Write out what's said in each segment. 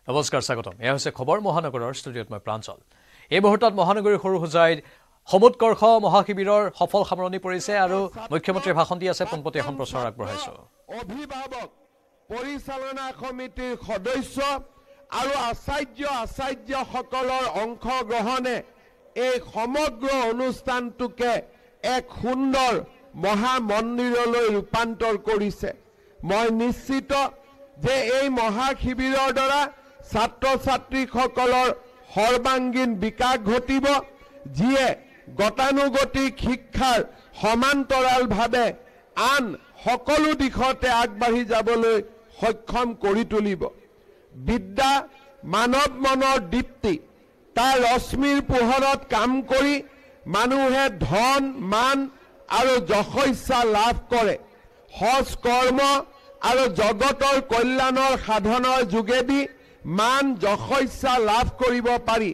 নমস্কাৰ স্বাগতম এয়া হৈছে খবৰ মহানগৰৰ ষ্টুডিঅ'ত মই প্ৰাঞ্চল এই মুহূৰ্তত মহানগৰীৰ সৰুসজাইৰ সমুৎকৰ্ষ মহাশিবিৰৰ সফল সামৰণি পৰিছে আৰু মুখ্যমন্ত্ৰীয়ে ভাষণ দি আছে পোনপটীয়া সম্প্ৰচাৰ আগবঢ়াইছে অভিভাৱক পৰিচালনা সমিতিৰ সদস্য আৰু আচাৰ্যসকলৰ অংশগ্ৰহণে এই সমগ্ৰ অনুষ্ঠানটোকে এক সুন্দৰ মহামন্দিৰলৈ ৰূপান্তৰ কৰিছে মই নিশ্চিত যে এই মহাশিবিৰৰ দ্বাৰা ছাত্ৰ-ছাত্ৰীসকলৰ সৰ্বাংগীন বিকাশ ঘটিব যিয়ে গতানুগতিক শিক্ষাৰ সমান্তৰালভাৱে আন সকলো দিশতে আগবাঢ়ি যাবলৈ সক্ষম কৰি তুলিব বিদ্যা মানৱ মনৰ দীপ্তি তাৰ ৰশ্মিৰ পোহৰত কাম কৰি মানুহে ধন মান আৰু যশস্যা লাভ কৰে সৎ কৰ্ম আৰু জগতৰ কল্যাণৰ সাধনৰ যোগেদি মান যশস্যা লাভ কৰিব পাৰি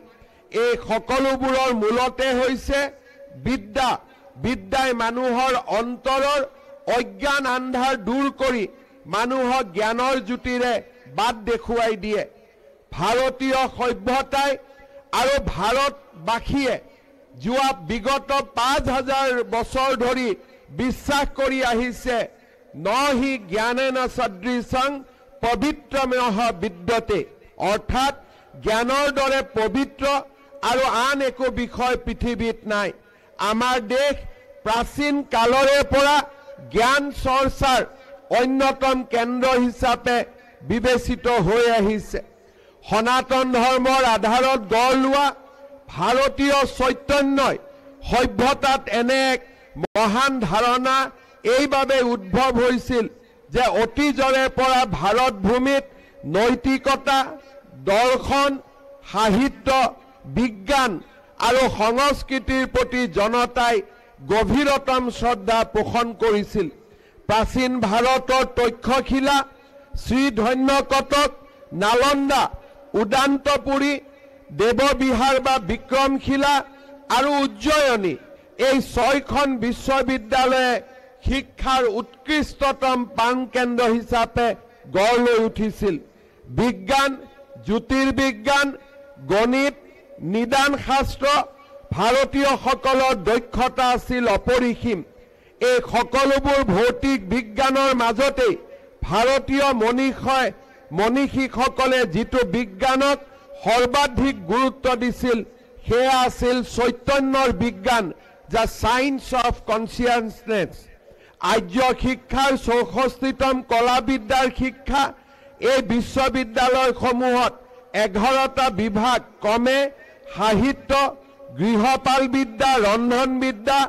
এই সকলোবোৰৰ মূলতে হৈছে বিদ্যা বিদ্যাই মানুহৰ অন্তৰৰ অজ্ঞান আন্ধাৰ দূৰ কৰি মানুহক জ্ঞানৰ জ্যোতিৰে বাট দেখুৱাই দিয়ে ভাৰতীয় সভ্যতাই আৰু ভাৰতবাসীয়ে যোৱা বিগত 5000 বছৰ ধৰি বিশ্বাস কৰি আহিছে নহি জ্ঞানেন সদৃশং পবিত্ৰমহ বিদ্যতে অৰ্থাৎ জ্ঞানৰ দৰে পবিত্ৰ আৰু আন একো বিষয় পৃথিৱীত নাই আমাৰ দেশ প্ৰাচীন কালৰে পৰা জ্ঞান চৰ্চাৰ অন্যতম কেন্দ্ৰ হিচাপে বিবেচিত হৈ আহিছে সনাতন ধৰ্মৰ আধাৰত গঢ় লোৱা ভাৰতীয় চৈতন্যই সভ্যতাত এনে এক মহান ধাৰণা এইভাবে উদ্ভৱ হৈছিল যে অতীজৰে পৰা ভাৰত ভূমিত নৈতিকতা দৰ্শন সাহিত্য বিজ্ঞান আৰু সংস্কৃতিৰ প্ৰতি জনতাই গভীৰতম শ্ৰদ্ধা পোষণ কৰিছিল প্ৰাচীন ভাৰতৰ তক্ষশিলা শ্ৰীধন্য কটক নালন্দা উদান্তপুৰী দেৱবিহাৰ বা বিক্ৰমশিলা আৰু উজ্জয়িনী এই 6খন বিশ্ববিদ্যালয়ে শিক্ষাৰ উৎকৃষ্টতম প্ৰাণকেন্দ্ৰ হিচাপে গঢ় লৈ উঠিছিল বিজ্ঞান জ্যোতিৰ্বিজ্ঞান গণিত নিদান শাস্ত্ৰ ভাৰতীয়সকলৰ দক্ষতা আছিল অপৰিসীম এই সকলোবোৰ ভৌতিক বিজ্ঞানৰ মাজতে ভাৰতীয় মনীষীসকলে যিটো বিজ্ঞানক সৰ্বাধিক গুৰুত্ব দিছিল সেয়া আছিল চৈতন্যৰ বিজ্ঞান যা সায়েন্স অফ কনচিয়াছনেছ আৰ্য শিক্ষাৰ 64তম কলাবিদ্যাৰ শিক্ষা এই বিশ্ববিদ্যালয়সমূহত 11টা বিভাগ কমে সাহিত্য গৃহপাল বিদ্যা ৰন্ধন বিদ্যা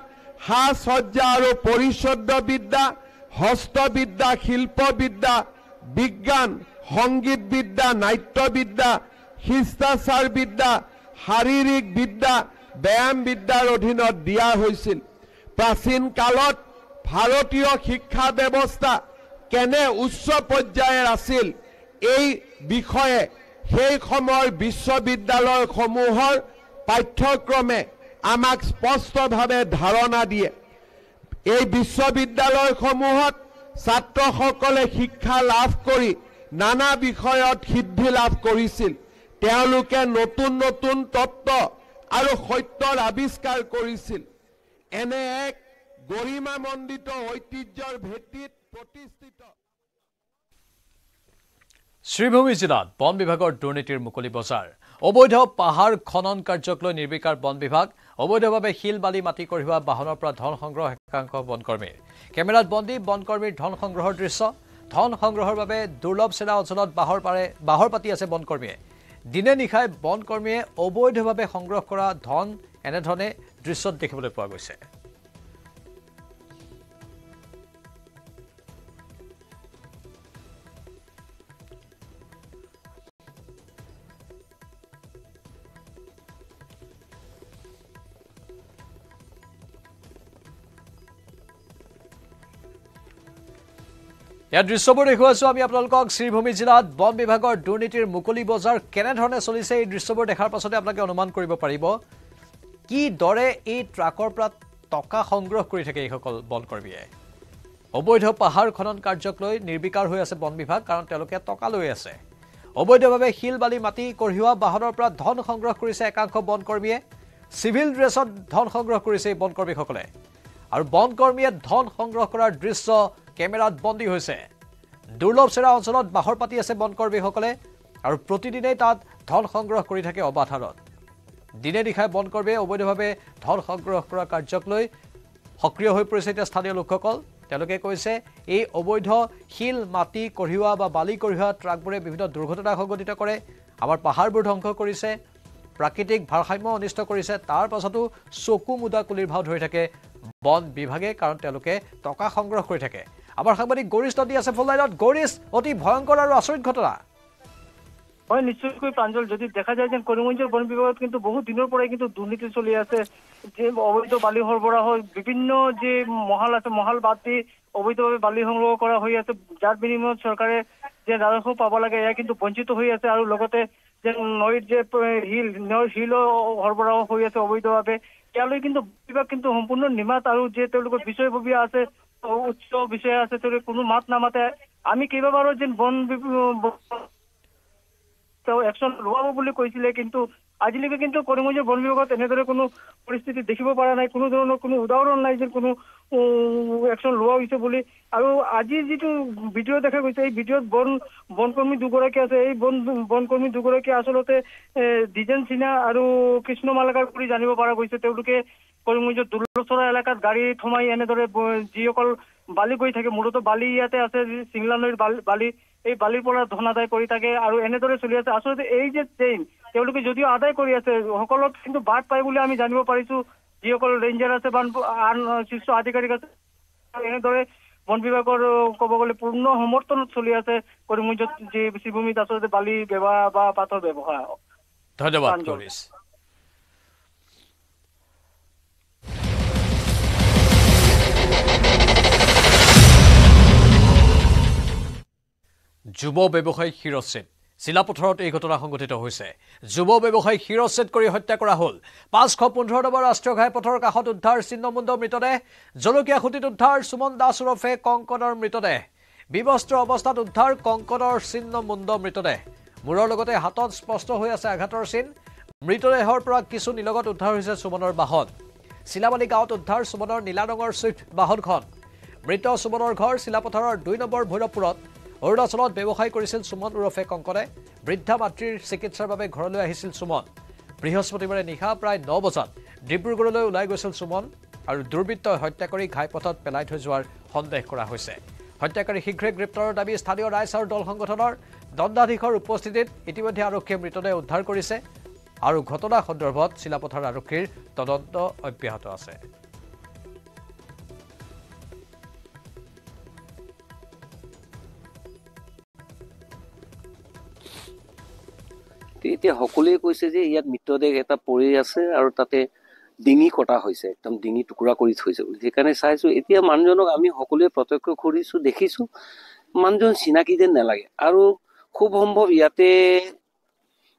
সাজ সজ্জা আৰু পৰিচ্ছদ বিদ্যা হস্তবিদ্যা শিল্পবিদ্যা বিজ্ঞান সংগীত বিদ্যা নাট্যবিদ্যা শিষ্টাচাৰ বিদ্যা শাৰীৰিক বিদ্যা ব্যায়াম বিদ্যাৰ অধীনত দিয়া হৈছিল প্ৰাচীন কালত ভাৰতীয় শিক্ষা ব্যৱস্থা কেনে উচ্চ পৰ্যায়ৰ আছিল এই বিষয়ে সেই সময়ৰ বিশ্ববিদ্যালয়সমূহৰ পাঠ্যক্ৰমে আমাক স্পষ্টভাৱে ধাৰণা দিয়ে এই বিশ্ববিদ্যালয়সমূহত ছাত্ৰসকলে শিক্ষা লাভ কৰি নানা বিষয়ত সিদ্ধি লাভ কৰিছিল তেওঁলোকে নতুন নতুন তত্ত্ব আৰু সত্যৰ আৱিষ্কাৰ কৰিছিল এনে এক গৰিমামণ্ডিত ঐতিহ্যৰ ভেটিত প্ৰতিষ্ঠিত শ্ৰীভূমি জিলাত বন বিভাগৰ দুৰ্নীতিৰ মুকলি বজাৰ অবৈধ পাহাৰ খনন কাৰ্যক লৈ নিৰ্বিকাৰ বন বিভাগ অবৈধভাৱে শিল বালি মাটি কঢ়িওৱা বাহনৰ পৰা ধন সংগ্ৰহ একাংশ বনকৰ্মীৰ কেমেৰাত বন্দী বনকৰ্মীৰ ধন সংগ্ৰহৰ দৃশ্য ধন সংগ্ৰহৰ বাবে দুৰ্লভ চেৰা অঞ্চলত বাহৰ পাতি আছে বনকৰ্মীয়ে দিনে নিশাই বনকৰ্মীয়ে অবৈধভাৱে সংগ্ৰহ কৰা ধন এনেধৰণে দৃশ্যত দেখিবলৈ পোৱা গৈছে ইয়াৰ দৃশ্যবোৰ দেখুৱাইছো আমি আপোনালোকক শ্ৰীভূমি জিলাত বন বিভাগৰ দুৰ্নীতিৰ মুকলি বজাৰ কেনেধৰণে চলিছে এই দৃশ্যবোৰ দেখাৰ পাছতে আপোনালোকে অনুমান কৰিব পাৰিব কি দৰে এই ট্ৰাকৰ পৰা টকা সংগ্ৰহ কৰি থাকে এইসকল বনকৰ্মীয়ে অবৈধ পাহাৰ খনন কাৰ্যক লৈ নিৰ্বিকাৰ হৈ আছে বন বিভাগ কাৰণ তেওঁলোকে টকা লৈ আছে অবৈধভাৱে শিল বালি মাটি কঢ়িওৱা বাহনৰ পৰা ধন সংগ্ৰহ কৰিছে একাংশ বনকৰ্মীয়ে সিভিল ড্ৰেছত ধন সংগ্ৰহ কৰিছে বনকৰ্মীসকলে আৰু বনকৰ্মীয়ে ধন সংগ্ৰহ কৰাৰ দৃশ্য কেমেৰাত বন্দী হৈছে দুৰ্লভ চেৰা অঞ্চলত বাহৰ পাতি আছে বনকৰ্মীসকলে আৰু প্ৰতিদিনেই তাত ধন সংগ্ৰহ কৰি থাকে অবাধ হাৰত দিনে নিশাই বনকৰ্মীয়ে অবৈধভাৱে ধন সংগ্ৰহ কৰা কাৰ্যক লৈ সক্ৰিয় হৈ পৰিছে এতিয়া স্থানীয় লোকসকল তেওঁলোকে কৈছে এই অবৈধ শিল মাটি কঢ়িওৱা বা বালি কঢ়িওৱা ট্ৰাকবোৰে বিভিন্ন দুৰ্ঘটনা সংঘটিত কৰে আমাৰ পাহাৰবোৰ ধ্বংস কৰিছে প্ৰাকৃতিক ভাৰসাম্য অনিষ্ট কৰিছে তাৰ পাছতো চকু মুদা কুলিৰ ভাও ধৰি থাকে বন বিভাগে কাৰণ তেওঁলোকে টকা সংগ্ৰহ কৰি থাকে আমাৰ সাংবাদিক গৰিষ্ঠ দি আছে ফুল লাইনত গৰিষ্ঠ অতি ভয়ংকৰ আৰু আচৰিত ঘটনা হয় নিশ্চয়কৈ প্ৰাঞ্জল যদি দেখা যায় যে কৰিমগঞ্জৰ বন বিভাগত কিন্তু বহু দিনৰ পৰাই কিন্তু দুৰ্নীতি চলি আছে যে অবৈধ বালি সৰবৰাহ বিভিন্ন যে মহাল আছে মহাল বাদ দি অবৈধভাৱে বালি সংগ্ৰহ কৰা হৈ আছে যাৰ বিনিময়ত চৰকাৰে যে ৰাজস্ব পাব লাগে এয়া কিন্তু বঞ্চিত হৈ আছে আৰু লগতে যে নৈৰ যে শিল সৰবৰাহ হৈ আছে অবৈধভাৱে ইয়ালৈ কিন্তু বিভাগ কিন্তু সম্পূৰ্ণ নিমাত আৰু যে তেওঁলোকৰ বিষয়ববীয়া আছে উচ্চ বিষয় আছে তেওঁলোকে কোনো মাত নামাতে আমি কেইবাবাৰো যে বন একশন লোৱাব বুলি কৈছিলে কিন্তু আজিলৈকে কিন্তু কৰিমগঞ্জৰ বন বিভাগত এনেদৰে কোনো পৰিস্থিতি দেখিব পৰা নাই কোনো ধৰণৰ কোনো উদাহৰণ নাই যে কোনো একশন লোৱা হৈছে বুলি আৰু আজি যিটো ভিডিঅ' দেখা গৈছে এই ভিডিঅ'ত বনকৰ্মী দুগৰাকী আছে এই বনকৰ্মী দুগৰাকী আচলতে ডিজেন সিনহা আৰু কৃষ্ণ মালাকাৰ বুলি জানিব পৰা গৈছে তেওঁলোকে কৰিমগঞ্জৰ দুৰ্লচৰা এলেকাত গাড়ী থমাই এনেদৰে যিসকল বালি গৈ থাকে মূলতঃ বালি ইয়াতে আছে চিংলা নৈৰ বালি এই বালিৰ পৰা ধন আদায় কৰি থাকে আৰু এনেদৰে চলি আছে আচলতে এই যে ট্ৰেইন তেওঁলোকে যদিও আদায় কৰি আছে সকলক কিন্তু বাদ পায় বুলি আমি জানিব পাৰিছো যিসকল ৰেঞ্জাৰ আছে বা আন শীৰ্ষ আধিকাৰিক আছে এনেদৰে বন বিভাগৰ ক'ব গ'লে পূৰ্ণ সমৰ্থনত চলি আছে কৰিমগঞ্জত যে কৃষিভূমিত আচলতে বালি ব্যৱহাৰ বা পাতৰ ব্যৱহাৰ ধন্যবাদ গৰিষ্ঠ যুৱ ব্যৱসায়ী শিৰচ্ছেদ চিলাপথাৰত এই ঘটনা সংঘটিত হৈছে যুৱ ব্যৱসায়ী শিৰচ্ছেদ কৰি হত্যা কৰা হ'ল 515 নম্বৰ ৰাষ্ট্ৰীয় ঘাইপথৰ কাষত উদ্ধাৰ ছিন্নমুণ্ড মৃতদেহ জলকীয়া খুঁটিত উদ্ধাৰ সুমন দাস ওৰফে কংকনৰ মৃতদেহ বিবস্ত্ৰ অৱস্থাত উদ্ধাৰ কংকনৰ ছিন্নমুণ্ড মৃতদেহ মূৰৰ লগতে হাতত স্পষ্ট হৈ আছে আঘাতৰ চিন মৃতদেহৰ পৰা কিছু নিলগত উদ্ধাৰ হৈছে সুমনৰ বাহন চিলাবালি গাঁৱত উদ্ধাৰ সুমনৰ নীলা ৰঙৰ ছুইফ্ট বাহনখন মৃত সুমনৰ ঘৰ চিলাপথাৰৰ 2 নম্বৰ ভৈৰৱপুৰত অৰুণাচলত ব্যৱসায় কৰিছিল সুমন ওৰফে কংকনে বৃদ্ধা মাতৃৰ চিকিৎসাৰ বাবে ঘৰলৈ আহিছিল সুমন বৃহস্পতিবাৰে নিশা প্ৰায় 9 বজাত ডিব্ৰুগড়লৈ ওলাই গৈছিল সুমন আৰু দুৰ্বৃত্তই হত্যা কৰি ঘাইপথত পেলাই থৈ যোৱাৰ সন্দেহ কৰা হৈছে হত্যাকাৰী শীঘ্ৰে গ্ৰেপ্তাৰৰ দাবী স্থানীয় ৰাইজ আৰু দল সংগঠনৰ দণ্ডাধীশৰ উপস্থিতিত ইতিমধ্যে আৰক্ষীয়ে মৃতদেহ উদ্ধাৰ কৰিছে আৰু ঘটনা সন্দৰ্ভত চিলাপথাৰ আৰক্ষীৰ তদন্ত অব্যাহত আছে এতিয়া সকলোৱে কৈছে যে ইয়াত মৃতদেহ এটা পৰি আছে আৰু তাতে ডিঙি কটা হৈছে একদম ডিঙি টুকুৰা কৰি থৈছে বুলি সেইকাৰণে চাইছো এতিয়া মানুহজনক আমি সকলোৱে প্ৰত্যক্ষ কৰিছো দেখিছো মানুহজন চিনাকি যেন নালাগে আৰু খুব সম্ভৱ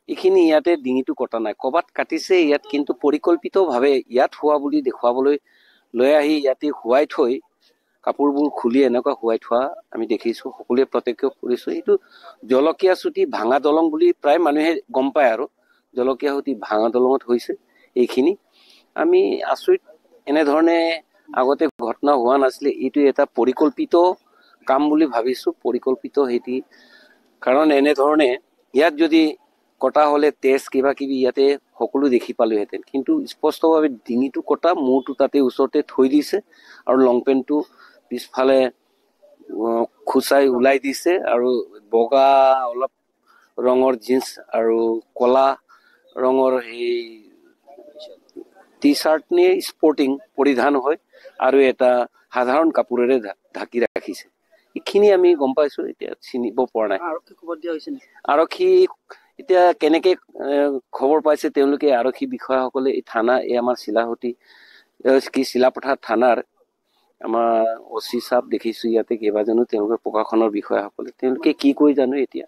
ইয়াতে ডিঙিটো কটা নাই কবাত কাটিছে ইয়াত কিন্তু পৰিকল্পিতভাৱে ইয়াত হোৱা বুলি দেখুৱাবলৈ লৈ আহি ইয়াতে শুৱাই থৈ কাপোৰবোৰ খুলি এনেকুৱা শুৱাই থোৱা আমি দেখিছো সকলোৱে প্ৰত্যক্ষ কৰিছো এইটো জলকীয়া চুটি ভাঙা দলং বুলি প্ৰায় মানুহে গম পায় আৰু জলকীয়া চুটি ভাঙা দলঙত হৈছে এইখিনি আমি আচৰিত এনেধৰণে আগতে ঘটনা হোৱা নাছিলে এইটো এটা পৰিকল্পিত কাম বুলি ভাবিছো পৰিকল্পিত হেতি কাৰণ এনেধৰণে ইয়াত যদি কটা হলে তেজ কিবা কিবি ইয়াতে সকলো দেখি পালোহেঁতেন কিন্তু স্পষ্টভাৱে ডিঙিটো কটা মূৰটো তাতে ওচৰতে থৈ দিছে আৰু লং পেণ্টটো পিছফালে খুচাই ওলাই দিছে আৰু বগা অলপ ৰঙৰ জিন্স আৰু কলা ৰঙৰ এই টি চাৰ্ট নে স্পৰ্টিং পৰিধান হয় আৰু এটা সাধাৰণ কাপোৰেৰে ঢাকি ৰাখিছে এইখিনি আমি গম পাইছো এতিয়া চিনিব পৰা নাই আৰক্ষী খবৰ দিয়া হৈছে আৰক্ষী এতিয়া কেনেকে খবৰ পাইছে তেওঁলোকে আৰক্ষী বিষয়াসকলে এই থানা এই আমাৰ চিলাপথাৰ থানাৰ আমাৰ অচি সাহেব দেখিছো ইয়াতে কেইবাজনো তেওঁলোকৰ প্ৰশাসনৰ বিষয়াসকলে তেওঁলোকে কি কৈ জানো এতিয়া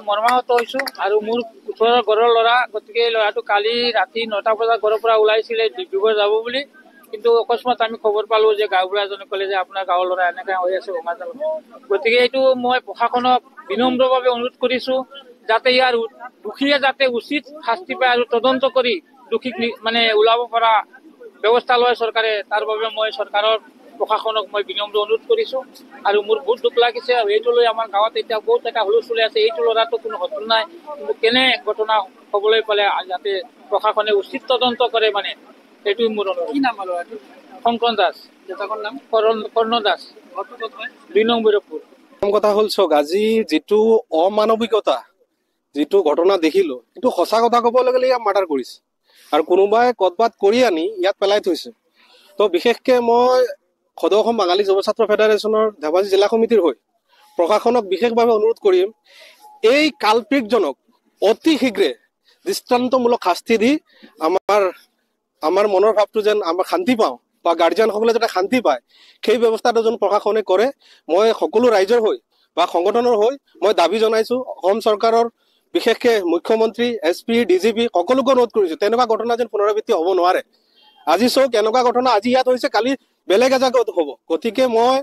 মৰ্মাহত হৈছো আৰু মোৰ 18 ঘৰৰ ল'ৰা গতিকে ল'ৰাটো কালি ৰাতি 9টা বজাত ঘৰৰ পৰা ওলাইছিলে ডিব্ৰুগড় যাব বুলি কিন্তু অকস্মাত আমি খবৰ পালোঁ যে গাঁওবুঢ়া এজনে ক'লে যে আপোনাৰ গাঁৱৰ ল'ৰা এনেকৈ হৈ আছে ভঙাজালত। গতিকে এইটো মই প্ৰশাসনক বিনম্ৰভাৱে অনুৰোধ কৰিছোঁ যাতে ইয়াৰ দোষীয়ে যাতে উচিত শাস্তি পায় আৰু তদন্ত কৰি দোষীক মানে ওলাব পৰা ব্যৱস্থা লয় চৰকাৰে। তাৰ বাবে মই চৰকাৰৰ প্ৰশাসনক মই বিনম্ৰ অনুৰোধ কৰিছোঁ। আৰু মোৰ বহুত দুখ লাগিছে আৰু এইটো লৈ আমাৰ গাঁৱত এতিয়া বহুত এটা হুলস্থুল আছে। এইটো ল'ৰাটো কোনো ঘটনা নাই, কিন্তু কেনে ঘটনা হ'বলৈ পালে যাতে প্ৰশাসনে উচিত তদন্ত কৰে মানে এইটোৱে মোৰ অনুৰোধ। কি নাম ল'ৰাটো? শংকৰ দাস। দেউতাকৰ নাম কৰ্ণ দাস। 2 নং ভৈৰৱপুৰ। প্ৰথম কথা হ'ল চাওক, আজি যিটো অমানৱিকতা যিটো ঘটনা দেখিলো, এইটো সঁচা কথা ক'বলৈ গ'লে ইয়াক মাৰ্ডাৰ কৰিছে আৰু কোনোবাই ক'ৰবাত কৰি আনি ইয়াত পেলাই থৈছে। তো বিশেষকৈ মই সদৌ অসম বাঙালী যুৱ ছাত্ৰ ফেডাৰেশ্যনৰ ধেমাজি জিলা সমিতিৰ হৈ প্ৰশাসনক বিশেষভাৱে অনুৰোধ কৰিম, এই কালপিকজনক অতি শীঘ্ৰে দৃষ্টান্তমূলক শাস্তি দি আমাৰ মনৰ ভাৱটো যেন আমাৰ শান্তি পাওঁ বা গাৰ্জিয়ানসকলে যাতে শান্তি পায়, সেই ব্যৱস্থাটো যেন প্ৰশাসনে কৰে। মই সকলো ৰাইজৰ হৈ বা সংগঠনৰ হৈ মই দাবী জনাইছোঁ, অসম চৰকাৰৰ বিশেষকৈ মুখ্যমন্ত্ৰী, SP, DGP সকলোকে অনুৰোধ কৰিছোঁ, তেনেকুৱা ঘটনা যেন পুনৰাবৃত্তি হ'ব নোৱাৰে। আজি চাওক, এনেকুৱা ঘটনা আজি ইয়াত হৈছে, কালি বেলেগ এজেগাত হ'ব। গতিকে মই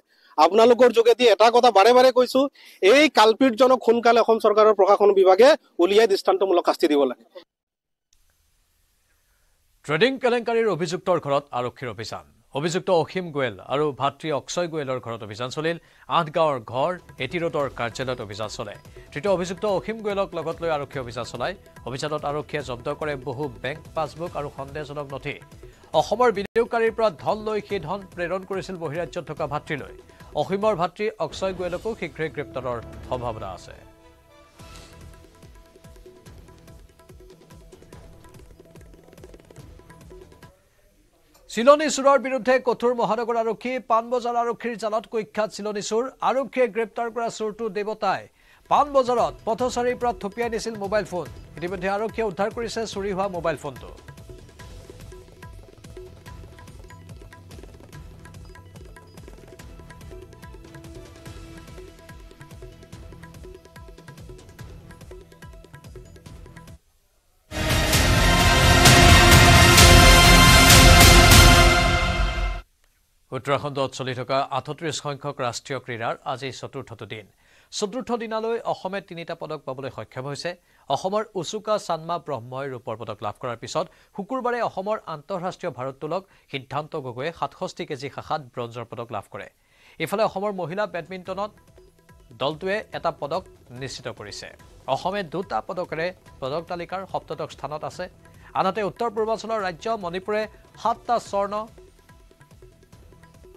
আপোনালোকৰ যোগেদি এটা কথা বাৰে বাৰে কৈছোঁ, এই কালপিকজনক সোনকালে অসম চৰকাৰৰ প্ৰশাসন বিভাগে উলিয়াই দৃষ্টান্তমূলক শাস্তি দিব লাগে। ট্ৰেডিং কেলেংকাৰীৰ অভিযুক্তৰ ঘৰত আৰক্ষীৰ অভিযান। অভিযুক্ত অসীম গোৱেল আৰু ভাতৃ অক্ষয় গোৱেলৰ ঘৰত অভিযান চলিল। 8 গাঁৱৰ ঘৰ, এটি ৰোডৰ কাৰ্যালয়ত অভিযান চলে। তৃতীয় অভিযুক্ত অসীম গোৱেলক লগত লৈ আৰক্ষীয়ে অভিযান চলায়। অভিযানত আৰক্ষীয়ে জব্দ কৰে বহু বেংক পাছবুক আৰু সন্দেহজনক নথি। অসমৰ বিনিয়োগকাৰীৰ পৰা ধন লৈ সেই ধন প্ৰেৰণ কৰিছিল বহিৰাজ্যত থকা ভাতৃলৈ। অসীমৰ ভাতৃ অক্ষয় গোৱেলকো শীঘ্ৰে গ্ৰেপ্তাৰৰ সম্ভাৱনা আছে। চিলনী চোৰৰ বিৰুদ্ধে কঠোৰ মহানগৰ আৰক্ষী। পাণবজাৰ আৰক্ষীৰ জালত কুখ্যাত চিলনী চোৰ। আৰক্ষীয়ে গ্ৰেপ্তাৰ কৰা চোৰটো দেৱতাই। পাণবজাৰত পথচাৰীৰ পৰা থপিয়াই নিছিল মোবাইল ফোন। ইতিমধ্যে আৰক্ষীয়ে উদ্ধাৰ কৰিছে চুৰি হোৱা মোবাইল ফোনটো। উত্তৰাখণ্ডত চলি থকা 38 সংখ্যক ৰাষ্ট্ৰীয় ক্ৰীড়াৰ আজি চতুৰ্থটো দিন। চতুৰ্থ দিনালৈ অসমে 3টা পদক পাবলৈ সক্ষম হৈছে। অসমৰ উচুকা চানমা ব্ৰহ্মই ৰূপৰ পদক লাভ কৰাৰ পিছত শুকুৰবাৰে অসমৰ আন্তঃৰাষ্ট্ৰীয় ভাৰোত্তোলক সিদ্ধান্ত গগৈয়ে 67 কেজি শাখাত ব্ৰঞ্জৰ পদক লাভ কৰে। ইফালে অসমৰ মহিলা বেডমিণ্টনত দলটোৱে এটা পদক নিশ্চিত কৰিছে। অসমে 2টা পদকেৰে পদক তালিকাৰ 7ম স্থানত আছে। আনহাতে উত্তৰ পূৰ্বাঞ্চলৰ ৰাজ্য মণিপুৰে 7টা স্বৰ্ণ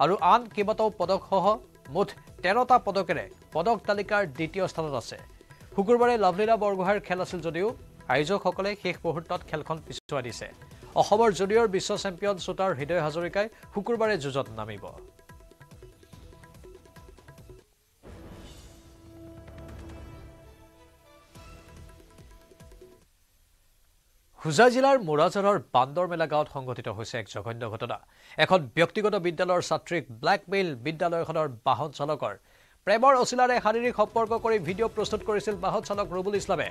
আৰু আন কেইবাটাও পদকসহ মুঠ 13টা পদকেৰে পদক তালিকাৰ 2য় স্থানত আছে। শুকুৰবাৰে লাভলীনা বৰগোহাঁইৰ খেল আছিল যদিও আয়োজকসকলে শেষ মুহূৰ্তত খেলখন পিছুৱাই দিছে। অসমৰ জুনিয়ৰ বিশ্ব চেম্পিয়ন শ্বুটাৰ হৃদয় হাজৰিকাই শুকুৰবাৰে যুঁজত নামিব। হোজাই জিলাৰ মোৰাজাৰৰ বান্দৰমেলা গাঁৱত সংঘটিত হৈছে এক জঘন্য ঘটনা। এখন ব্যক্তিগত বিদ্যালয়ৰ ছাত্ৰীক ব্লেকমেইল বিদ্যালয়খনৰ বাহন চালকৰ প্ৰেমৰ অচিলাৰে শাৰীৰিক সম্পৰ্ক কৰি ভিডিঅ' প্ৰস্তুত কৰিছিল বাহন চালক ৰবুল ইছলামে।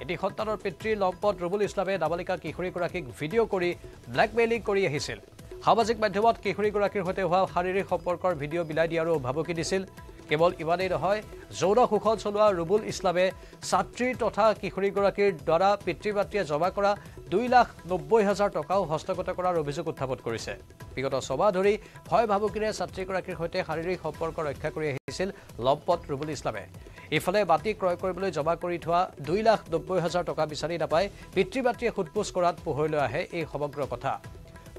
এটি সন্তানৰ পিতৃ লম্পট ৰবুল ইছলামে নাবালিকা কিশোৰীগৰাকীক ভিডিঅ' কৰি ব্লেকমেইলিং কৰি আহিছিল। সামাজিক মাধ্যমত কিশোৰীগৰাকীৰ সৈতে হোৱা শাৰীৰিক সম্পৰ্কৰ ভিডিঅ' বিলাই দিয়াৰো ভাবুকি দিছিল। কেৱল ইমানেই নহয়, যৌন শোষণ চলোৱা ৰবুল ইছলামে ছাত্ৰী তথা কিশোৰীগৰাকীৰ দ্বাৰা পিতৃ মাতৃয়ে জমা কৰা 2,90,000 টকাও হস্তগত কৰাৰ অভিযোগ উত্থাপন কৰিছে। বিগত ছমাহ ধৰি ভয় ভাবুকিৰে ছাত্ৰীগৰাকীৰ সৈতে শাৰীৰিক সম্পৰ্ক ৰক্ষা কৰি আহিছিল লম্পট ৰবুল ইছলামে। ইফালে মাটি ক্ৰয় কৰিবলৈ জমা কৰি থোৱা 2,90,000 টকা বিচাৰি নাপাই পিতৃ মাতৃয়ে সোধপোছ কৰাত পোহৰলৈ আহে এই সমগ্ৰ কথা।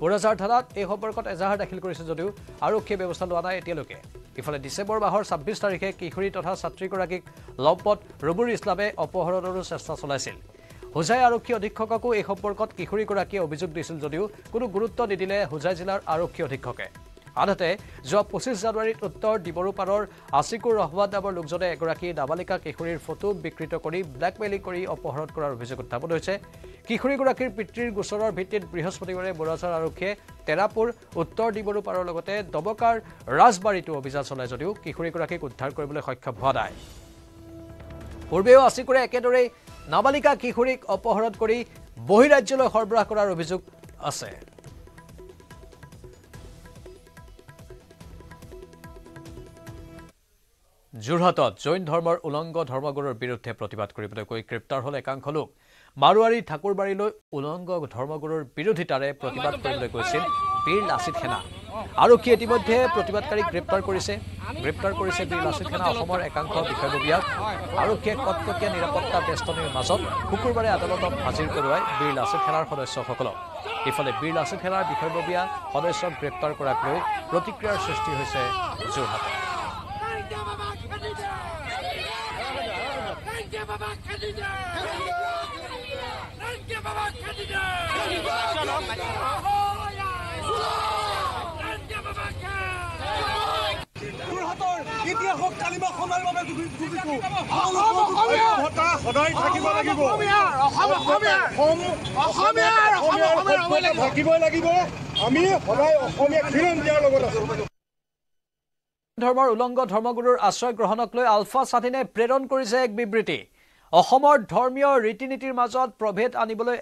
মোৰাজাৰ থানাত এই সম্পৰ্কত এজাহাৰ দাখিল কৰিছে যদিও আৰক্ষীয়ে ব্যৱস্থা লোৱা নাই এতিয়ালৈকে। ইফালে ডিচেম্বৰ মাহৰ 26 তাৰিখে কিশোৰী তথা ছাত্ৰীগৰাকীক লম্পট ৰবুল ইছলামে অপহৰণৰো চেষ্টা চলাইছিল। হোজাই আৰক্ষী অধীক্ষককো এই সম্পৰ্কত কিশোৰীগৰাকীয়ে অভিযোগ দিছিল যদিও কোনো গুৰুত্ব নিদিলে হোজাই জিলাৰ আৰক্ষী অধীক্ষকে। আনহাতে যোৱা 25 জানুৱাৰীত উত্তৰ ডিবৰুপাৰৰ আছিকুৰ ৰহমান নামৰ লোকজনে এগৰাকী নাবালিকা কিশোৰীৰ ফটো বিকৃত কৰি ব্লেকমেইলিং কৰি অপহৰণ কৰাৰ অভিযোগ উত্থাপন হৈছে। কিশোৰীগৰাকীৰ পিতৃৰ গোচৰৰ ভিত্তিত বৃহস্পতিবাৰে মোৰাজাৰ আৰক্ষীয়ে তেৰাপুৰ, উত্তৰ ডিবৰুপাৰৰ লগতে দমকাৰ ৰাজবাৰীতো অভিযান চলায় যদিও কিশোৰীগৰাকীক উদ্ধাৰ কৰিবলৈ সক্ষম হোৱা নাই। পূৰ্বেও আছিকুৰে একেদৰেই নাবালিকা কিশোৰীক অপহৰণ কৰি বহিৰাজ্যলৈ সৰবৰাহ কৰাৰ অভিযোগ আছে। যোৰহাটত জৈন ধৰ্মৰ উলংগ ধৰ্মগুৰুৰ বিৰুদ্ধে প্ৰতিবাদ কৰিবলৈ গৈ গ্ৰেপ্তাৰ হ'ল একাংশ লোক মাৰুৱাৰী ঠাকুৰবাৰীলৈ উলংগ ধৰ্মগুৰুৰ বিৰোধিতাৰে প্ৰতিবাদ কৰিবলৈ গৈছিল বীৰ লাচিত সেনা আৰক্ষীয়ে ইতিমধ্যে প্ৰতিবাদকাৰীক গ্ৰেপ্তাৰ কৰিছে বীৰ লাচিত সেনা অসমৰ একাংশ বিষয়ববীয়াক আৰক্ষীয়ে কটকটীয়া নিৰাপত্তা বেষ্টনীৰ মাজত শুকুৰবাৰে আদালতত হাজিৰ কৰোৱাই বীৰ লাচিত সেনাৰ সদস্যসকলক ইফালে বীৰ লাচিত সেনাৰ বিষয়ববীয়া সদস্যক গ্ৰেপ্তাৰ কৰাক লৈ প্ৰতিক্ৰিয়াৰ সৃষ্টি হৈছে যোৰহাটত ইতিহাসক কালিমা সমাজৰ বাবে সদায় থাকিব লাগিব থাকিবই লাগিব আমি সদায় অসমীয়া খিলন দিয়াৰ লগত আছো ধৰ্মৰ উলংগ ধৰ্মগুৰুৰ আশ্ৰয় গ্ৰহণক লৈ আলফা স্বাধীনে প্ৰেৰণ কৰিছে এক বিবৃতি অসমৰ ধৰ্মীয় ৰীতি নীতিৰ মাজত প্ৰভেদ আনিবলৈ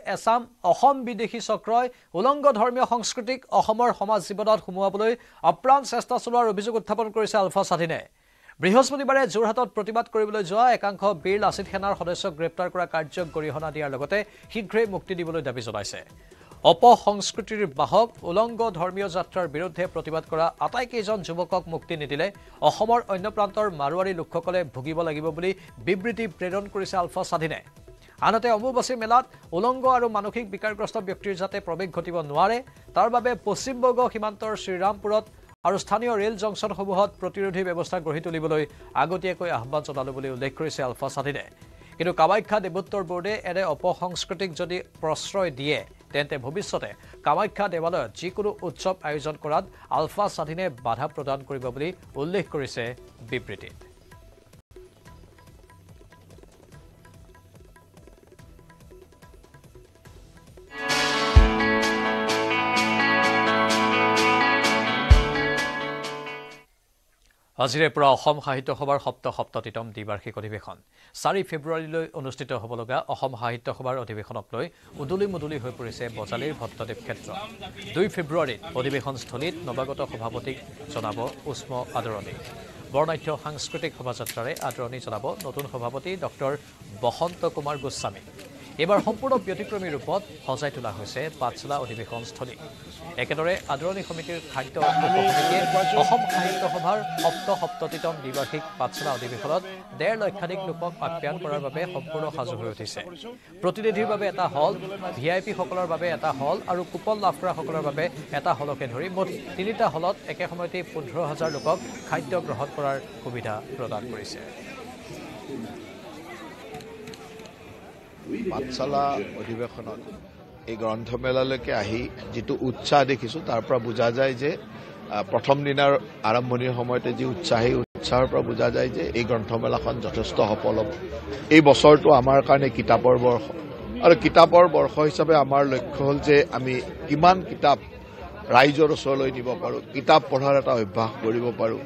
অসম বিদেশী চক্ৰই উলংগ ধৰ্মীয় সংস্কৃতিক অসমৰ সমাজ জীৱনত সুমুৱাবলৈ অপ্ৰাণ চেষ্টা চলোৱাৰ অভিযোগ উত্থাপন কৰিছে আলফা স্বাধীনে বৃহস্পতিবাৰে যোৰহাটত প্ৰতিবাদ কৰিবলৈ যোৱা একাংশ বীৰ লাচিত সেনাৰ সদস্যক গ্ৰেপ্তাৰ কৰা কাৰ্যক গৰিহণা দিয়াৰ লগতে শীঘ্ৰেই মুক্তি দিবলৈ দাবী জনাইছে অপসংস্কৃতিৰ বাহক উলংগ ধৰ্মীয় যাত্ৰাৰ বিৰুদ্ধে প্ৰতিবাদ কৰা আটাইকেইজন যুৱকক মুক্তি নিদিলে অসমৰ অন্য প্ৰান্তৰ মাৰুৱাৰী লোকসকলে ভুগিব লাগিব বুলি বিবৃতি প্ৰেৰণ কৰিছে আলফা স্বাধীনে আনহাতে অম্বুবাচী মেলাত উলংগ আৰু মানসিক বিকাৰগ্ৰস্ত ব্যক্তিৰ যাতে প্ৰৱেশ ঘটিব নোৱাৰে তাৰ বাবে পশ্চিমবংগ সীমান্তৰ শ্ৰীৰামপুৰত আৰু স্থানীয় ৰেল জংচনসমূহত প্ৰতিৰোধী ব্যৱস্থা গঢ়ি তুলিবলৈ আগতীয়াকৈ আহ্বান জনালো বুলি উল্লেখ কৰিছে আলফা স্বাধীনে কিন্তু কামাখ্যা দেৱোত্তৰ বোৰ্ডে এনে অপসংস্কৃতিক যদি প্ৰশ্ৰয় দিয়ে তেন্তে ভৱিষ্যতে কামাখ্যা দেৱালয়ত যিকোনো উৎসৱ আয়োজন কৰাত আলফা স্বাধীনে বাধা প্ৰদান কৰিব বুলি উল্লেখ কৰিছে বিবৃতিত আজিৰে পৰা অসম সাহিত্য সভাৰ সপ্ততিতম দ্বিবাৰ্ষিক অধিৱেশন 4 ফেব্ৰুৱাৰীলৈ অনুষ্ঠিত হ'ব লগা অসম সাহিত্য সভাৰ অধিৱেশনক লৈ উদুলি হৈ পৰিছে বজালীৰ ভট্টদেৱ ক্ষেত্ৰ 2 ফেব্ৰুৱাৰীত অধিৱেশনস্থলীত নৱাগত সভাপতিক জনাব উষ্ম আদৰণি বৰ্ণাঢ্য সাংস্কৃতিক শোভাযাত্ৰাৰে আদৰণি জনাব নতুন সভাপতি ডক্টৰ বসন্ত কুমাৰ গোস্বামী এবাৰ সম্পূৰ্ণ ব্যতিক্ৰমী ৰূপত সজাই তোলা হৈছে পাঠশালা অধিৱেশনস্থলী একেদৰে আদৰণি সমিতিৰ খাদ্য উপসমিতিয়ে অসম সাহিত্য সভাৰ সপ্ততিতম দ্বিবাৰ্ষিক পাঠশালা অধিৱেশনত 1.5 লক্ষাধিক লোকক আপ্যায়ন কৰাৰ বাবে সম্পূৰ্ণ সাজু হৈ উঠিছে প্ৰতিনিধিৰ বাবে এটা হল ভিআইপি সকলৰ বাবে এটা হল আৰু কুপন লাভ কৰা সকলৰ বাবে এটা হলকে ধৰি মুঠ 3টা হলত একে সময়তে 15,000 লোকক খাদ্য গ্ৰহণ কৰাৰ সুবিধা প্ৰদান কৰিছে পাঠশালা অধিৱেশনত এই গ্ৰন্থমেলালৈকে আহি যেটো উৎসাহ দেখিছো তাৰ পৰা বুজা যায় যে প্ৰথম দিনৰ আৰম্ভণিৰ সময়তে যি উৎসাহৰ পৰা বুজা যায় যে এই গ্ৰন্থমেলাখন যথেষ্ট সফল হ'ব এই বছৰটো আমাৰ কাৰণে কিতাপৰ বৰ্ষ আৰু কিতাপৰ বৰ্ষ হিচাপে আমাৰ লক্ষ্য হ'ল যে আমি কিমান কিতাপ ৰাইজৰ ওচৰলৈ নিব পাৰো কিতাপ পঢ়াৰ এটা অভ্যাস কৰিব পাৰো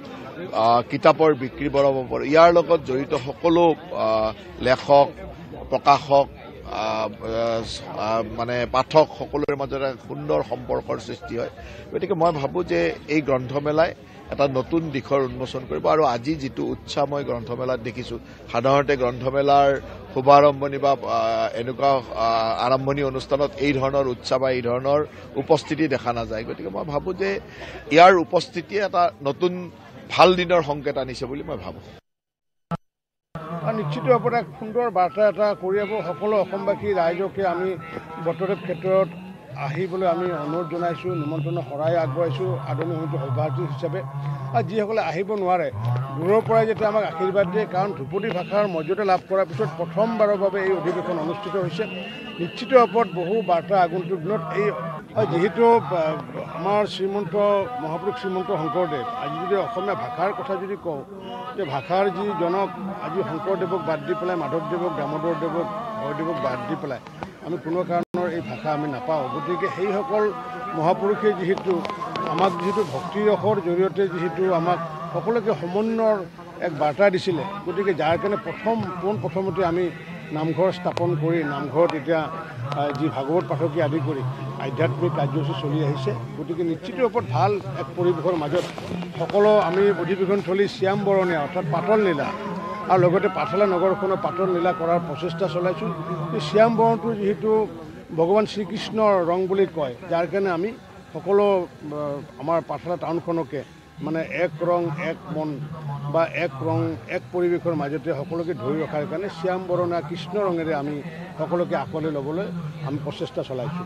কিতাপৰ বিক্ৰী বঢ়াব পাৰো ইয়াৰ লগত জড়িত সকলো লেখক প্ৰকাশক মানে পাঠক সকলোৰে মাজত সুন্দৰ সম্পৰ্কৰ সৃষ্টি হয় গতিকে মই ভাবো যে এই গ্ৰন্থমেলাই এটা নতুন দিশৰ উন্মোচন কৰিব আৰু আজি যেটো উৎসাহ মই গ্ৰন্থমেলাত দেখিছো সাধাৰণতে গ্ৰন্থমেলাৰ শুভাৰম্ভণি বা এনেকুৱা আৰম্ভণি অনুষ্ঠানত এই ধৰণৰ উৎসাহ বা এই ধৰণৰ উপস্থিতি দেখা নাযায় গতিকে মই ভাবো যে ইয়াৰ উপস্থিতিয়ে এটা নতুন ভাল দিনৰ সংকেত আনিছে বুলি মই ভাবো নিশ্চিতভাৱে এক সুন্দৰ বাৰ্তা এটা কঢ়িয়াব সকলো অসমবাসী ৰাইজকে আমি বটদ্ৰৱ ক্ষেত্ৰত আহিবলৈ আমি অনুৰোধ জনাইছোঁ নিমন্ত্ৰণ শৰাই আগবঢ়াইছোঁ আদৰণি সমিতি সভাপতি হিচাপে আৰু যিসকলে আহিব নোৱাৰে দূৰৰ পৰাই যাতে আমাক আশীৰ্বাদ দিয়ে কাৰণ ধ্ৰুপদী ভাষাৰ মৰ্যাদা লাভ কৰাৰ পিছত প্ৰথমবাৰৰ বাবে এই অধিৱেশন অনুষ্ঠিত হৈছে নিশ্চিত ওপৰত বহু বাৰ্তা আগন্তুক দিনত এই যিহেতু আমাৰ শ্ৰীমন্ত মহাপুৰুষ শ্ৰীমন্ত শংকৰদেৱ আজি যদি অসমীয়া ভাষাৰ কথা যদি কওঁ যে ভাষাৰ যি জনক আজি শংকৰদেৱক বাদ দি পেলাই মাধৱদেৱক দামোদৰ দেৱক হৰদেৱক বাদ দি পেলাই আমি কোনো কাৰণৰ এই ভাষা আমি নাপাওঁ গতিকে সেইসকল মহাপুৰুষে যিহেতু আমাক যিহেতু ভক্তি ৰসৰ জৰিয়তে যিহেতু আমাক সকলোকে সমন্বয়ৰ এক বাৰ্তা দিছিলে গতিকে যাৰ কাৰণে প্ৰথমতে আমি নামঘৰ স্থাপন কৰি নামঘৰত এতিয়া যি ভাগৱত পাঠকে আদি কৰি আধ্যাত্মিক কাৰ্যসূচী চলি আহিছে গতিকে নিশ্চিত ওপৰত ভাল এক পৰিৱেশৰ মাজত সকলো আমি অধিৱেশনস্থলী শ্যাম বৰণীয়া অৰ্থাৎ পাতল নীলা আৰু লগতে পাঠশালা নগৰখনৰ পাতল নীলা কৰাৰ প্ৰচেষ্টা চলাইছোঁ। এই শ্যাম বৰণটো যিহেতু ভগৱান শ্ৰীকৃষ্ণৰ ৰং বুলি কয়, যাৰ কাৰণে আমি সকলো আমাৰ পাঠশালা টাউনখনকে মানে এক ৰং এক মন বা এক ৰং এক পৰিৱেশৰ মাজতে সকলোকে ধৰি ৰখাৰ কাৰণে শ্যাম বৰণীয়া কৃষ্ণ ৰঙেৰে আমি সকলোকে আঁকোৱালি ল'বলৈ আমি প্ৰচেষ্টা চলাইছোঁ।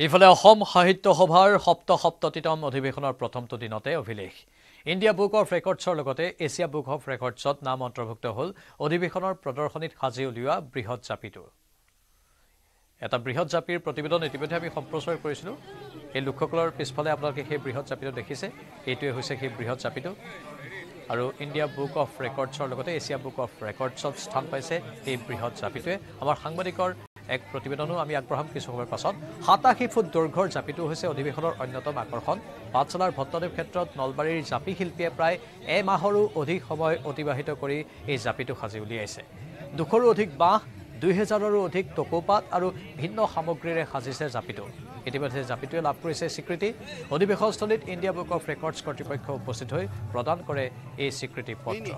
ইফালে অসম সাহিত্য সভাৰ সপ্ততিতম অধিৱেশনৰ প্ৰথমটো দিনতে অভিলেখ। ইণ্ডিয়া বুক অফ ৰেকৰ্ডছৰ লগতে এছিয়া বুক অফ ৰেকৰ্ডছত নাম অন্তৰ্ভুক্ত হ'ল অধিৱেশনৰ প্ৰদৰ্শনীত সাজি উলিওৱা বৃহৎ জাপিটো। এটা বৃহৎ জাপিৰ প্ৰতিবেদন ইতিমধ্যে আমি সম্প্ৰচাৰ কৰিছিলোঁ। এই লোকসকলৰ পিছফালে আপোনালোকে সেই বৃহৎ জাপিটো দেখিছে, এইটোৱে হৈছে সেই বৃহৎ জাপিটো। আৰু ইণ্ডিয়া বুক অফ ৰেকৰ্ডছৰ লগতে এছিয়া বুক অফ ৰেকৰ্ডছত স্থান পাইছে এই বৃহৎ জাপিটোৱে। আমাৰ সাংবাদিকৰ এক প্ৰতিবেদনো আমি আগবঢ়াম কিছু সময়ৰ পাছত। 87 ফুট দৈৰ্ঘ্যৰ জাপিটো হৈছে অধিৱেশনৰ অন্যতম আকৰ্ষণ। পাঠশালাৰ ভট্টদেৱ ক্ষেত্ৰত নলবাৰীৰ জাপি শিল্পীয়ে প্ৰায় এমাহৰো অধিক সময় অতিবাহিত কৰি এই জাপিটো সাজি উলিয়াইছে। 200ৰো অধিক বাঁহ, 2000ৰো অধিক টকৌপাত আৰু ভিন্ন সামগ্ৰীৰে সাজিছে জাপিটো। ইতিমধ্যে জাপিটোৱে লাভ কৰিছে স্বীকৃতি। অধিৱেশনস্থলীত ইণ্ডিয়া বুক অফ ৰেকৰ্ডছ কৰ্তৃপক্ষ উপস্থিত হৈ প্ৰদান কৰে এই স্বীকৃতি পত্ৰ।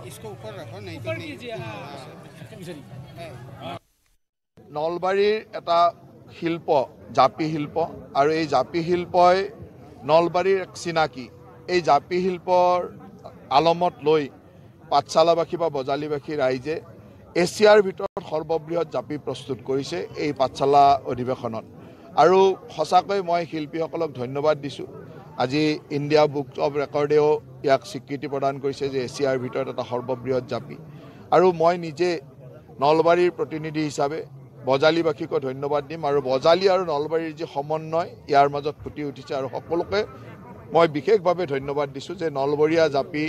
নলবাৰীৰ এটা শিল্প জাপি শিল্প, আৰু এই জাপি শিল্পই নলবাৰীৰ এক চিনাকি। এই জাপি শিল্পৰ আলমত লৈ পাঠশালাবাসী বা বজালীবাসী ৰাইজে এছিয়াৰ ভিতৰত সৰ্ববৃহৎ জাপি প্ৰস্তুত কৰিছে এই পাঠশালা অধিৱেশনত। আৰু সঁচাকৈ মই শিল্পীসকলক ধন্যবাদ দিছোঁ। আজি ইণ্ডিয়া বুক অফ ৰেকৰ্ডেও ইয়াক স্বীকৃতি প্ৰদান কৰিছে যে এছিয়াৰ ভিতৰত এটা সৰ্ববৃহৎ জাপি। আৰু মই নিজে নলবাৰীৰ প্ৰতিনিধি হিচাপে বজালীবাসীকো ধন্যবাদ দিম। আৰু বজালী আৰু নলবাৰীৰ যি সমন্বয় ইয়াৰ মাজত ফুটি উঠিছে, আৰু সকলোকে মই বিশেষভাৱে ধন্যবাদ দিছোঁ যে নলবৰীয়া জাপি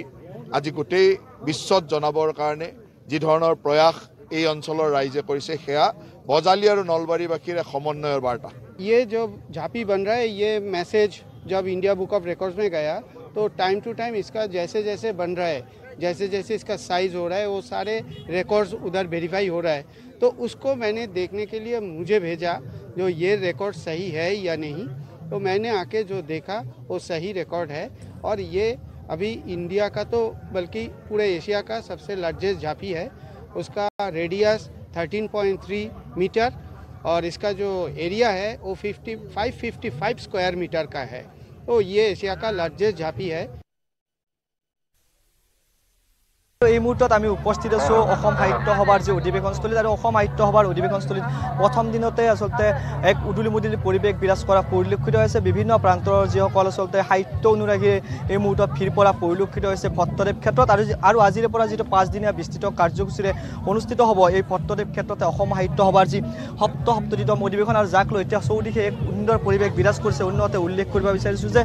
আজি গোটেই বিশ্বত জনাবৰ কাৰণে যি ধৰণৰ প্ৰয়াস এই অঞ্চলৰ ৰাইজে কৰিছে সেয়া বজালী আৰু নলবাৰীবাসীৰ এক সমন্বয়ৰ বাৰ্তা। ये जो झापी बन रहा है, ये मैसेज जब इंडिया बुक ऑफ रिकॉर्ड्स में गया तो टाइम टू टाइम इसका जैसे जैसे बन रहा है, जैसे जैसे इसका साइज़ हो रहा है, वो सारे रिकॉर्ड्स उधर वेरीफाई हो रहा है। तो उसको मैंने देखने के लिए मुझे भेजा जो ये रिकॉर्ड सही है या नहीं। तो मैंने आके जो देखा वो सही रिकॉर्ड है, और ये अभी इंडिया का तो बल्कि पूरे एशिया का सबसे लार्जेस्ट झापी है। उसका रेडियस 13.3 मीटर और इसका जो एरिया है वो 555 स्क्वायर मीटर का है। तो ये एशिया का लार्जेस्ट झापी है। এই মুহূৰ্তত আমি উপস্থিত আছোঁ অসম সাহিত্য সভাৰ যি অধিৱেশনস্থলীত। আৰু অসম সাহিত্য সভাৰ অধিৱেশনস্থলীত প্ৰথম দিনতে আচলতে এক উদুলি মুদুলি পৰিৱেশ বিৰাজ কৰা পৰিলক্ষিত হৈছে। বিভিন্ন প্ৰান্তৰ যিসকল আচলতে সাহিত্য অনুৰাগীয়ে এই মুহূৰ্তত ভিৰ পৰা পৰিলক্ষিত হৈছে ভট্টদেৱ ক্ষেত্ৰত। আৰু আজিৰে পৰা যিটো 5 দিনীয়া বিস্তৃত কাৰ্যসূচীৰে অনুষ্ঠিত হ'ব এই ভট্টদেৱ ক্ষেত্ৰতে অসম সাহিত্য সভাৰ যি সপ্ততিতম অধিৱেশন, আৰু যাক লৈ এতিয়া চৌদিশে এক সুন্দৰ পৰিৱেশ বিৰাজ কৰিছে। অন্যতে উল্লেখ কৰিব বিচাৰিছোঁ যে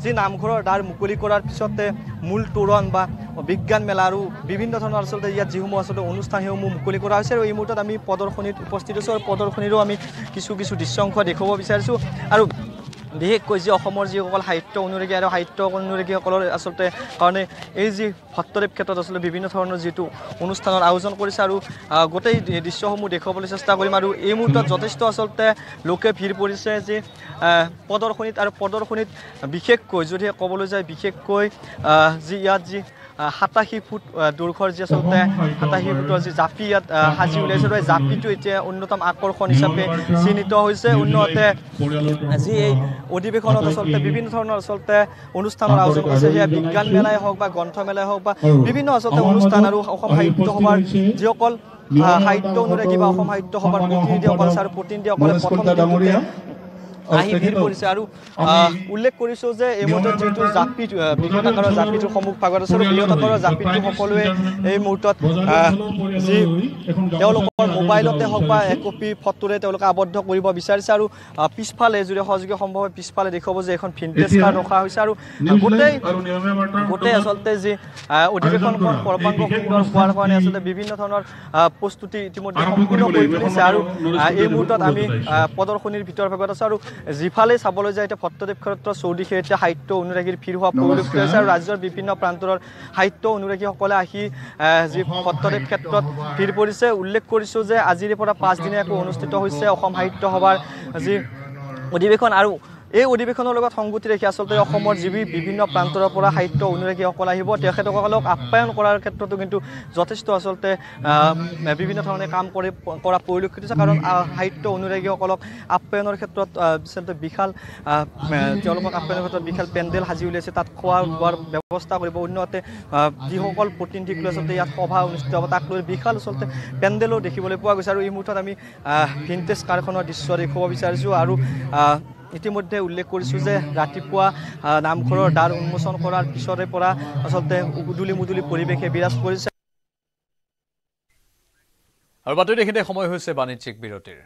যি নামঘৰৰ দ্বাৰ মুকলি কৰাৰ পিছতে মূল তোৰণ বা বিজ্ঞান মেলা আৰু বিভিন্ন ধৰণৰ আচলতে ইয়াত যিসমূহ আচলতে অনুষ্ঠান সেইসমূহ মুকলি কৰা হৈছে। আৰু এই মুহূৰ্তত আমি প্ৰদৰ্শনীত উপস্থিত আছোঁ, আৰু প্ৰদৰ্শনীৰো আমি কিছু দৃশ্যাংশ দেখুৱাব বিচাৰিছোঁ। আৰু বিশেষকৈ যি অসমৰ যিসকল সাহিত্য অনুৰাগী আৰু সাহিত্য অনুৰাগীসকলৰ আচলতে কাৰণে এই যি ভট্টদেৱ ক্ষেত্ৰত আচলতে বিভিন্ন ধৰণৰ যিটো অনুষ্ঠানৰ আয়োজন কৰিছে, আৰু গোটেই দৃশ্যসমূহ দেখুৱাবলৈ চেষ্টা কৰিম। আৰু এই মুহূৰ্তত যথেষ্ট আচলতে লোকে ভিৰ পৰিছে যি প্ৰদৰ্শনীত। আৰু প্ৰদৰ্শনীত বিশেষকৈ যদি ক'বলৈ যায়, বিশেষকৈ যি ইয়াত যি 87 ফুট দৈৰ্ঘ্যৰ যি আচলতে 87 ফুটৰ যি জাপি ইয়াত সাজি উলিয়াইছে, আৰু এই জাপিটো এতিয়া অন্যতম আকৰ্ষণ হিচাপে চিহ্নিত হৈছে। উন্নতে যি এই অধিৱেশনত আচলতে বিভিন্ন ধৰণৰ আচলতে অনুষ্ঠানৰ আয়োজন কৰিছে, সেয়া বিজ্ঞান মেলাই হওক বা গ্ৰন্থমেলাই হওক বা বিভিন্ন আচলতে অনুষ্ঠান। আৰু অসম সাহিত্য সভাৰ যিসকল সাহিত্য অনুৰাগী বা অসম সাহিত্য সভাৰ প্ৰতিনিধিসকল আছে, আৰু প্ৰতিনিধিসকলে প্ৰথম দিনতে আহি ভিৰ কৰিছে। আৰু উল্লেখ কৰিছোঁ যে এই মুহূৰ্তত যিটো জাপি বৃহৎ আকাৰৰ জাপিটোৰ সন্মুখ ভাগত আছে, আৰু বৃহৎ আকাৰৰ জাপিটো সকলোৱে এই মুহূৰ্তত যি তেওঁলোকৰ মোবাইলতে হওক বা একপি ফটোৰে তেওঁলোকে আবদ্ধ কৰিব বিচাৰিছে। আৰু পিছফালে যদি সহযোগী সম্ভৱ হয় পিছফালে দেখুৱাব যে এখন ভিনটেজ কাৰ ৰখা হৈছে। আৰু গোটেই আচলতে যি অধিৱেশনখন সৰ্বাংগ সুন্দৰ হোৱাৰ কাৰণে আচলতে বিভিন্ন ধৰণৰ প্ৰস্তুতি ইতিমধ্যে সম্পূৰ্ণ কৰি তুলিছে। আৰু এই মুহূৰ্তত আমি প্ৰদৰ্শনীৰ ভিতৰ ভাগত আছোঁ, আৰু যিফালে চাবলৈ যায় এতিয়া ভট্টদেৱ ক্ষেত্ৰৰ চৌদিশে এতিয়া সাহিত্য অনুৰাগীৰ ভিৰ হোৱা পৰিলক্ষিত হৈছে। আৰু ৰাজ্যৰ বিভিন্ন প্ৰান্তৰ সাহিত্য অনুৰাগীসকলে আহি যি ভট্টদেৱ ক্ষেত্ৰত ভিৰ পৰিছে। উল্লেখ কৰিছোঁ যে আজিৰে পৰা 5 দিনীয়াকৈ অনুষ্ঠিত হৈছে অসম সাহিত্য সভাৰ যি অধিৱেশন। আৰু এই অধিৱেশনৰ লগত সংগতি ৰাখি আচলতে অসমৰ বিভিন্ন প্ৰান্তৰ পৰা সাহিত্য অনুৰাগীসকল আহিব তেখেতসকলক আপ্যায়ন কৰাৰ ক্ষেত্ৰতো কিন্তু যথেষ্ট আচলতে বিভিন্ন ধৰণে কাম কৰা পৰিলক্ষিত হৈছে কাৰণ সাহিত্য অনুৰাগীসকলক আপ্যায়নৰ ক্ষেত্ৰত আচলতে বিশাল তেওঁলোকক আপ্যায়নৰ ক্ষেত্ৰত বিশাল পেণ্ডেল সাজি উলিয়াইছে তাত খোৱা বোৱাৰ ব্যৱস্থা কৰিব অন্যহাতে যিসকল প্ৰতিনিধিক লৈ আচলতে ইয়াত সভা অনুষ্ঠিত হ'ব তাক লৈ বিশাল আচলতে পেণ্ডেলো দেখিবলৈ পোৱা গৈছে আৰু এই মুহূৰ্তত আমি ভিনটেজ কাৰখনৰ দৃশ্য দেখুৱাব বিচাৰিছোঁ আৰু ইতিমধ্যে উল্লেখ কৰিছোঁ যে ৰাতিপুৱা নামঘৰৰ দ্বাৰ উন্মোচন কৰাৰ পিছৰে পৰা আচলতে উদুলি মুদুলি পৰিৱেশে বিৰাজ কৰিছে আৰু বাতৰি দেখোঁতে সময় হৈছে বাণিজ্যিক বিৰতিৰ